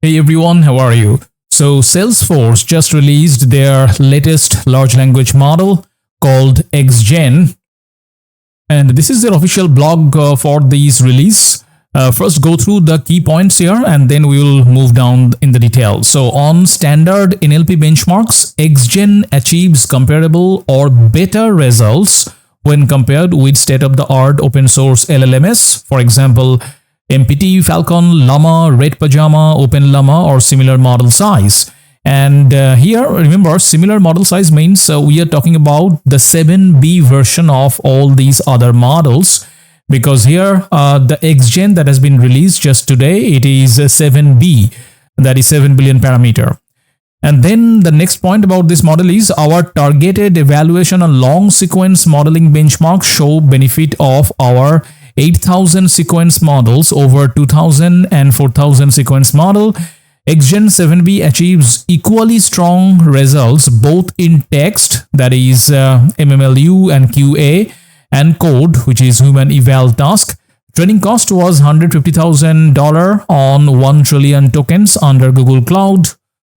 Hey everyone, how are you? So Salesforce just released their latest large language model called XGen, and this is their official blog for this release. First go through the key points here and then we will move down in the details. So on standard NLP benchmarks, XGen achieves comparable or better results when compared with state-of-the-art open source LLMs. For example, MPT, Falcon, LLaMA, Redpajama, OpenLLaMA or similar model size. And here, remember, similar model size means we are talking about the 7B version of all these other models, because here the XGen that has been released just today, it is 7B, that is 7 billion parameter. And then the next point about this model is our targeted evaluation on long sequence modeling benchmarks show benefit of our 8,000 sequence models over 2,000 and 4,000 sequence model. XGen-7B achieves equally strong results both in text, that is MMLU and QA, and code, which is human eval task. Training cost was $150,000 on 1 trillion tokens under Google Cloud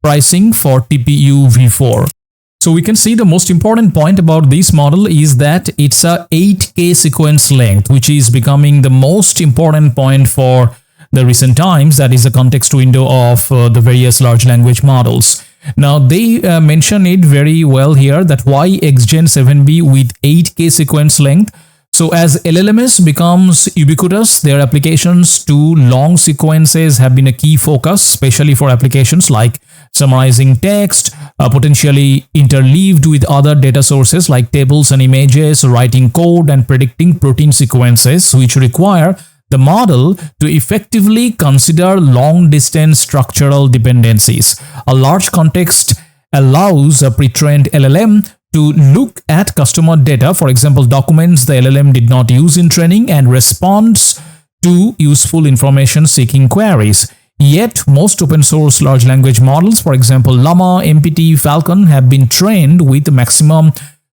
pricing for TPU v4. So we can see the most important point about this model is that it's a 8K sequence length, which is becoming the most important point for the recent times. That is the context window of the various large language models. Now they mention it very well here that why XGen-7B with 8K sequence length. So as LLMs becomes ubiquitous, their applications to long sequences have been a key focus, especially for applications like summarizing text, potentially interleaved with other data sources like tables and images, writing code, and predicting protein sequences, which require the model to effectively consider long-distance structural dependencies. A large context allows a pre-trained LLM to look at customer data, for example, documents the LLM did not use in training, and responds to useful information seeking queries. Yet, most open source large language models, for example, LLaMA, MPT, Falcon, have been trained with maximum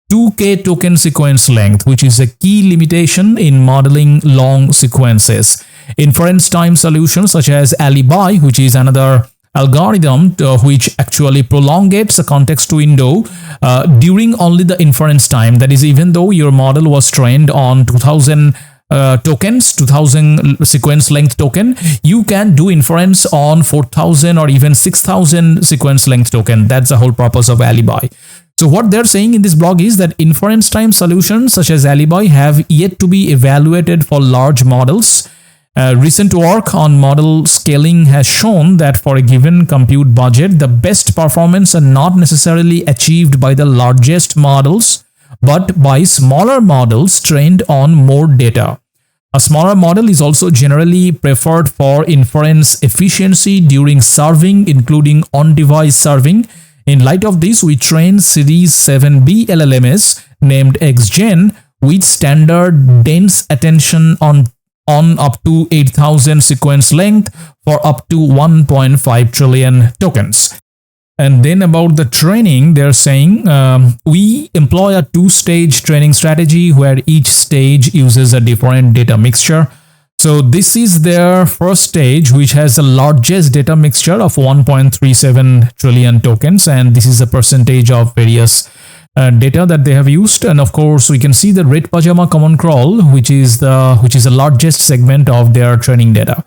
2K token sequence length, which is a key limitation in modeling long sequences. Inference time solutions such as LLaMA, which is another algorithm which actually prolongates a context window during only the inference time. That is, even though your model was trained on 2000 tokens, 2000 sequence length token, you can do inference on 4000 or even 6000 sequence length token. That's the whole purpose of LLaMA. So what they're saying in this blog is that inference time solutions such as LLaMA have yet to be evaluated for large models. Recent work on model scaling has shown that for a given compute budget, the best performance are not necessarily achieved by the largest models, but by smaller models trained on more data. A smaller model is also generally preferred for inference efficiency during serving, including on-device serving. In light of this, we trained Series 7B LLMs named XGen with standard dense attention on up to 8,000 sequence length for up to 1.5 trillion tokens. And then about the training, they're saying we employ a two-stage training strategy where each stage uses a different data mixture. So this is their first stage, which has the largest data mixture of 1.37 trillion tokens, and this is a percentage of various data that they have used. And of course, we can see the Redpajama common crawl, which is the largest segment of their training data.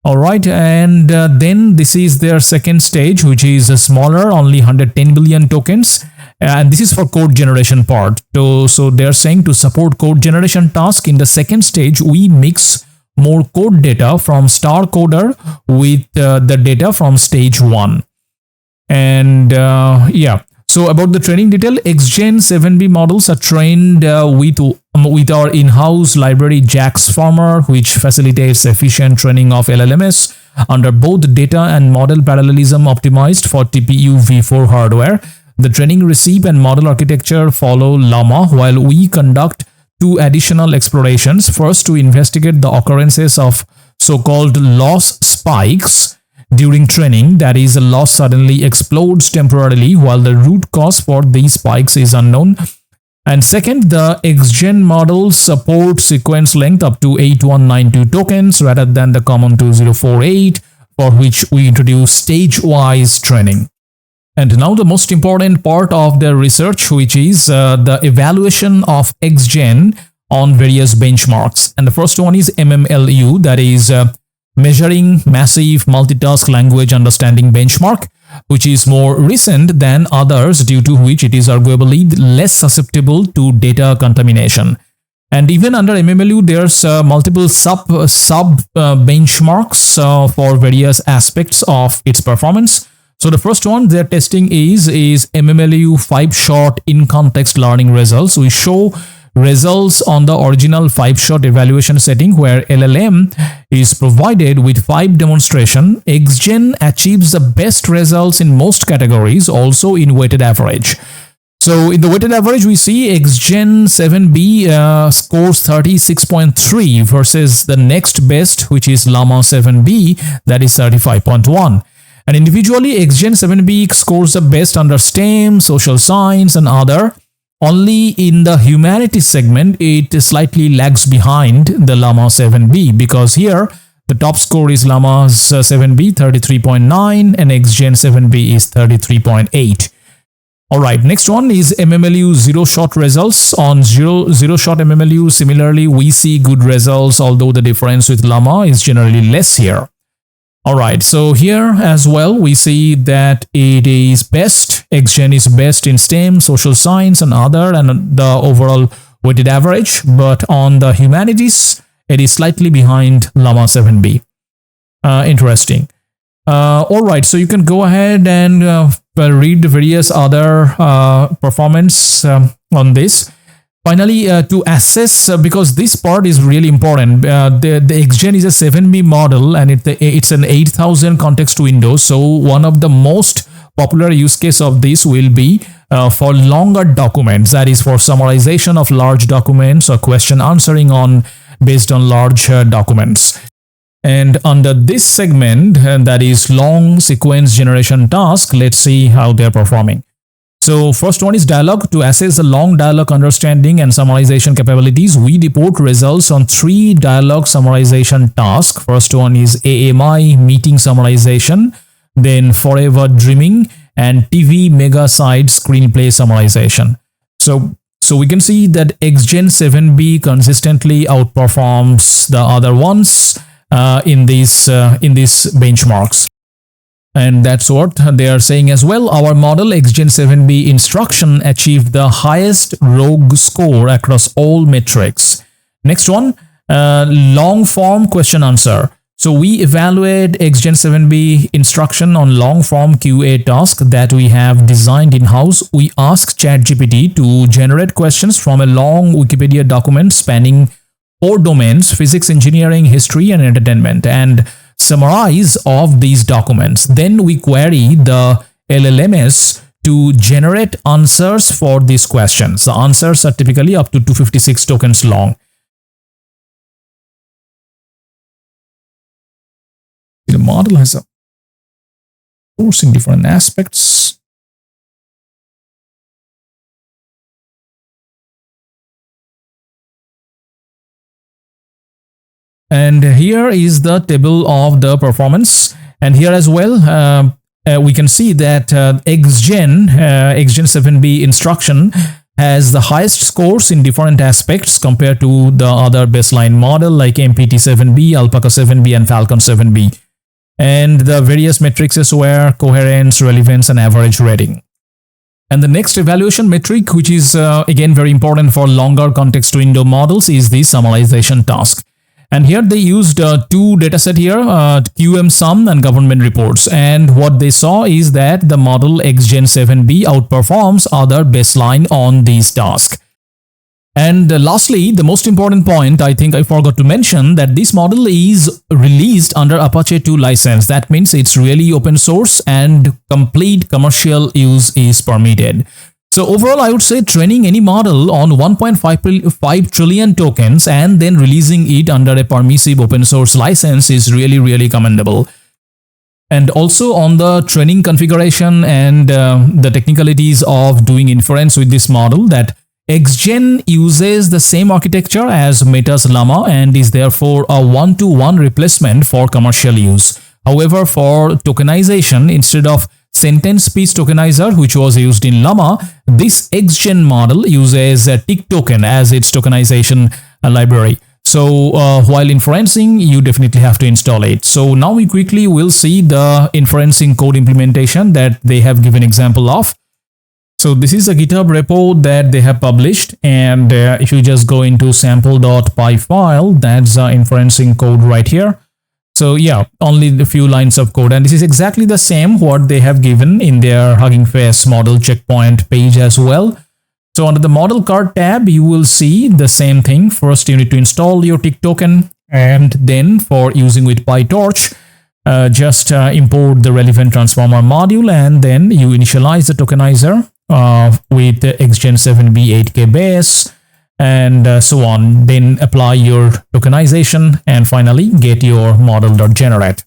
All right, and then this is their second stage, which is smaller, only 110 billion tokens, and this is for code generation part. So they're saying to support code generation task in the second stage, we mix more code data from star coder with the data from stage 1. And yeah. So about the training detail, XGen-7B models are trained with our in-house library JAX-Farmer, which facilitates efficient training of LLMs under both data and model parallelism optimized for TPU v4 hardware. The training recipe and model architecture follow LLaMA, while we conduct two additional explorations. First, to investigate the occurrences of so-called loss spikes during training, that is, a loss suddenly explodes temporarily while the root cause for these spikes is unknown. And second, the XGen models support sequence length up to 8192 tokens rather than the common 2048 for which we introduce stage-wise training. And now the most important part of the research, which is the evaluation of XGen on various benchmarks. And the first one is MMLU, that is Measuring Massive Multitask Language Understanding Benchmark, which is more recent than others, due to which it is arguably less susceptible to data contamination. And even under MMLU, there's multiple sub benchmarks for various aspects of its performance. So the first one they're testing is MMLU 5-shot in-context learning results. We show results on the original 5-shot evaluation setting where LLM is provided with 5 demonstration. XGen achieves the best results in most categories, also in weighted average. So in the weighted average, we see XGen-7B scores 36.3 versus the next best, which is LLaMA 7B, that is 35.1. And individually, XGen-7B scores the best under STEM, social science, and other. Only in the humanities segment, it slightly lags behind the LLaMA 7B, because here the top score is LLaMA's 7B 33.9 and XGen-7B is 33.8. Alright, next one is MMLU 0-shot results. On 0-shot MMLU, similarly, we see good results, although the difference with LLaMA is generally less here. Alright, so here as well, we see that it is best. XGen is best in STEM, social science, and other, and the overall weighted average. But on the humanities, it is slightly behind LLaMA 7B. Interesting. Alright, so you can go ahead and read the various other performance on this. Finally, to assess, because this part is really important, the XGen is a 7B model and it's an 8000 context window. So one of the most popular use case of this will be for longer documents, that is for summarization of large documents or question answering based on large documents. And under this segment, that is long sequence generation task, let's see how they're performing. So first one is dialogue. To assess the long dialogue understanding and summarization capabilities, we report results on 3 dialogue summarization tasks. First one is AMI meeting summarization, then Forever Dreaming, and TV mega site screenplay summarization. So we can see that XGen-7B consistently outperforms the other ones in these benchmarks. And that's what they are saying as well. Our model XGen-7B instruction achieved the highest rogue score across all metrics. Next one, long form question answer. So we evaluate XGen-7B instruction on long form QA task that we have designed in-house. We ask ChatGPT to generate questions from a long Wikipedia document spanning 4 domains: physics, engineering, history, and entertainment, and summarize of these documents. Then we query the LLMs to generate answers for these questions. The answers are typically up to 256 tokens long. The model has a course in different aspects. And here is the table of the performance. And here as well, we can see that XGen-7B instruction has the highest scores in different aspects compared to the other baseline model like MPT-7B, Alpaca 7B, and Falcon 7B. And the various metrics were coherence, relevance, and average rating. And the next evaluation metric, which is again very important for longer context window models, is the summarization task. And here they used 2 datasets here, QM-Sum and government reports. And what they saw is that the model XGen-7B outperforms other baseline on these tasks. And lastly, the most important point, I think I forgot to mention, that this model is released under Apache 2 license. That means it's really open source and complete commercial use is permitted. So overall, I would say training any model on 1.5 trillion tokens and then releasing it under a permissive open source license is really commendable. And also on the training configuration and the technicalities of doing inference with this model, that XGen uses the same architecture as Meta's LLaMA and is therefore a 1-to-1 replacement for commercial use. However, for tokenization, instead of sentence speech tokenizer, which was used in LLaMA, this XGen model uses a tick token as its tokenization library. So while inferencing, you definitely have to install it. So now we quickly will see the inferencing code implementation that they have given example of. So this is a GitHub repo that they have published, and if you just go into sample.py file, that's inferencing code right here. So yeah, only a few lines of code, and this is exactly the same what they have given in their Hugging Face model checkpoint page as well. So under the model card tab, you will see the same thing. First, you need to install your tick token, and then for using with PyTorch, just import the relevant transformer module, and then you initialize the tokenizer with the XGen-7B 8K base, and so on. Then apply your tokenization, and finally get your model.generate.